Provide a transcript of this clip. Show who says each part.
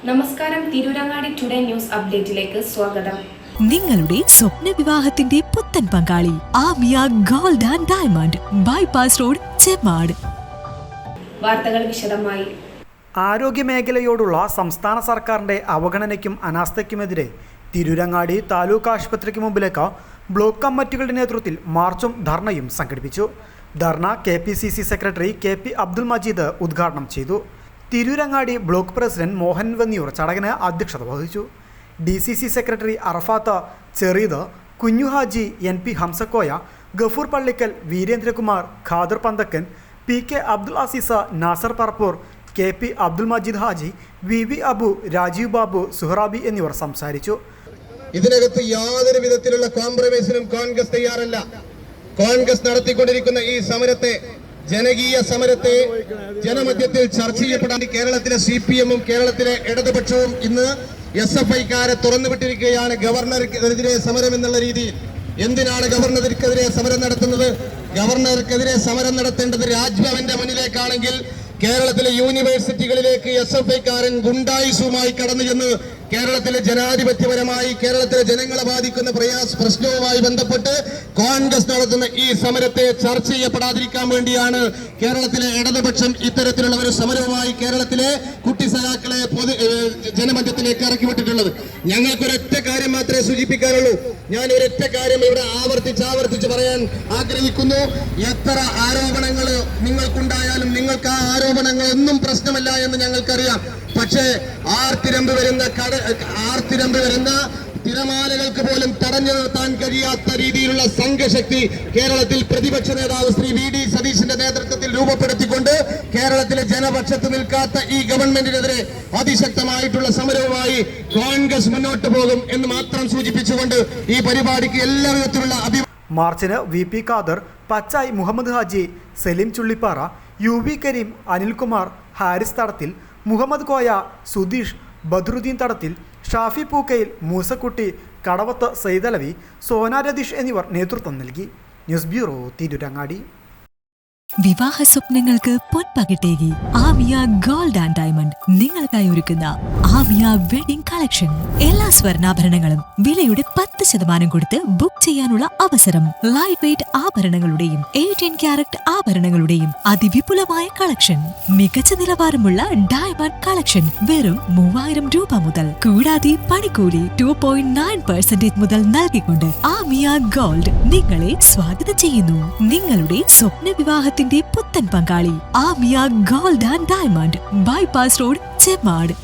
Speaker 1: നമസ്കാരം. Tirurangadi today news അപ്ഡേറ്റിലേക്ക് സ്വാഗതം.
Speaker 2: നിങ്ങളുടെ സ്വപ്ന വിവാഹത്തിന്റെ പുത്തൻ പങ്കാളി Amiya gold and diamond bypass road, Chemmad.
Speaker 1: വാർത്തകൾ വിശദമായി.
Speaker 3: ആരോഗ്യമേഖലയോടുള്ള സംസ്ഥാന സർക്കാരിന്റെ അവഗണനയ്ക്കും അനാസ്ഥയ്ക്കുമെതിരെ തിരൂരങ്ങാടി താലൂക്ക് ആശുപത്രിക്ക് മുമ്പിലേക്ക് ബ്ലോക്ക് കമ്മിറ്റികളുടെ നേതൃത്വത്തിൽ മാർച്ചും ധർണയും സംഘടിപ്പിച്ചു. ധർണ KPCC secretary KP Abdul Majeed ഉദ്ഘാടനം ചെയ്തു. തിരൂരങ്ങാടി ബ്ലോക്ക് പ്രസിഡന്റ് മോഹൻ വന്നിയൂർ ചടങ്ങിന് അധ്യക്ഷത വഹിച്ചു. DCC secretary Arafath Chereed, Kunjuhaji, NP Hamsakoya, Gafoor Pallikkal, Veerendrakumar, Khader Panthakkan, PK Abdul Azeeza, Nasar Parappur, KP Abdul Majeed Haji, VV Abu, Rajeev Babu, Suharabi എന്നിവർ സംസാരിച്ചു.
Speaker 4: ഇതിനകത്ത് യാതൊരു വിധത്തിലുള്ള കോംപ്രമൈസിനും കോൺഗ്രസ് തയ്യാറല്ല. കോൺഗ്രസ് നടത്തിക്കൊണ്ടിരിക്കുന്ന ഈ സമരത്തെ, ജനകീയ സമരത്തെ ജനമധ്യത്തിൽ ചർച്ച ചെയ്യപ്പെടാൻ കേരളത്തിലെ CPM-ഉം കേരളത്തിലെ ഇടതുപക്ഷവും ഇന്ന് SFI-ക്കാരെ തുറന്നുവിട്ടിരിക്കുകയാണ്. ഗവർണർക്കെതിരെ സമരം എന്നുള്ള രീതിയിൽ. എന്തിനാണ് ഗവർണർക്കെതിരെ സമരം നടത്തുന്നത്? ഗവർണർക്കെതിരെ സമരം നടത്തേണ്ടത് രാജ്ഭവന്റെ മുന്നിലേക്കാണെങ്കിൽ കേരളത്തിലെ യൂണിവേഴ്സിറ്റികളിലേക്ക് SFI-ക്കാരൻ ഗുണ്ടായുസുമായി കടന്നു ചെന്ന് കേരളത്തിലെ ജനാധിപത്യപരമായി കേരളത്തിലെ ജനങ്ങളെ ബാധിക്കുന്ന പ്രശ്നവുമായി ബന്ധപ്പെട്ട് കോൺഗ്രസ് നടത്തുന്ന ഈ സമരത്തെ ചർച്ച ചെയ്യപ്പെടാതിരിക്കാൻ വേണ്ടിയാണ് കേരളത്തിലെ ഇടതുപക്ഷം ഇത്തരത്തിലുള്ള ഒരു സമരവുമായി കേരളത്തിലെ കുട്ടി സഖാക്കളെ ജനമധ്യത്തിലേക്ക് ഇറക്കിവിട്ടിട്ടുള്ളത്. ഞങ്ങൾക്കൊരൊറ്റ കാര്യം മാത്രമേ സൂചിപ്പിക്കാനുള്ളൂ. ഞാൻ ഒരൊറ്റ കാര്യം ഇവിടെ ആവർത്തിച്ച് പറയാൻ ആഗ്രഹിക്കുന്നു. എത്ര ആരോപണങ്ങൾ നിങ്ങൾക്കുണ്ടായാലും നിങ്ങൾക്ക് ആ ആരോപണങ്ങളൊന്നും പ്രശ്നമല്ല എന്ന് ഞങ്ങൾക്കറിയാം. പക്ഷേ ആർത്തിരമ്പ് വരുന്ന തിരമാലകൾക്ക് പോലും തടഞ്ഞു നിർത്താൻ കഴിയാത്ത രീതിയിലുള്ള സംഘശക്തി കേരളത്തിൽ പ്രതിപക്ഷ നേതാവ് ശ്രീ VD സതീശന്റെ നേതൃത്വത്തിൽ രൂപപ്പെടുത്തിക്കൊണ്ട് കേരളത്തിലെ ജനപക്ഷത്ത് നിൽക്കാത്ത ഈ ഗവൺമെന്റിനെതിരെ അതിശക്തമായിട്ടുള്ള സമരവുമായി കോൺഗ്രസ് മുന്നോട്ട് പോകും എന്ന് മാത്രം സൂചിപ്പിച്ചുകൊണ്ട് ഈ പരിപാടിക്ക് എല്ലാ വിധത്തിലുള്ള
Speaker 3: മാർച്ചിന് VP ഖാദർ, പച്ചായി മുഹമ്മദ് ഹാജി, സലീം ചുള്ളിപ്പാറ, UV കരീം, അനിൽകുമാർ, ഹാരിസ് തടത്തിൽ, മുഹമ്മദ് കോയ, സുധീഷ്, ബദ്രുദ്ദീൻ തടത്തിൽ, ഷാഫി പൂക്കയിൽ, മൂസക്കുട്ടി, കടവത്ത് സൈദലവി, സോന രതീഷ് എന്നിവർ നേതൃത്വം നൽകി. News bureau, Tirurangadi.
Speaker 2: വിവാഹ സ്വപ്നങ്ങൾക്ക് പൊൻപകിട്ടേകി ആമിയ ഗോൾഡ് ആൻഡ് ഡയമണ്ട് നിങ്ങൾക്കായി ഒരുക്കുന്ന ആമിയ വെഡിംഗ് കളക്ഷൻ. എല്ലാ സ്വർണ്ണാഭരണങ്ങളും വിലയുടെ 10% കൊടുത്ത് ബുക്ക് ചെയ്യാനുള്ള അവസരം. ലൈറ്റ് വെയ്റ്റ് ആഭരണങ്ങളുടെയും 18 കാരറ്റ് ആഭരണങ്ങളുടെയും അതിവിപുലമായ കളക്ഷൻ. മികച്ച നിലവാരമുള്ള ഡയമണ്ട് കളക്ഷൻ വെറും 3000 രൂപ മുതൽ. കൂടാതെ പണിക്കൂലി 2.9% മുതൽ നൽകിക്കൊണ്ട് ആമിയ ഗോൾഡ് നിങ്ങളെ സ്വാഗതം ചെയ്യുന്നു. നിങ്ങളുടെ സ്വപ്ന വിവാഹത്തിന്റെ പുത്തൻ പങ്കാളി Amiya gold and diamond bypass road, Chemmad.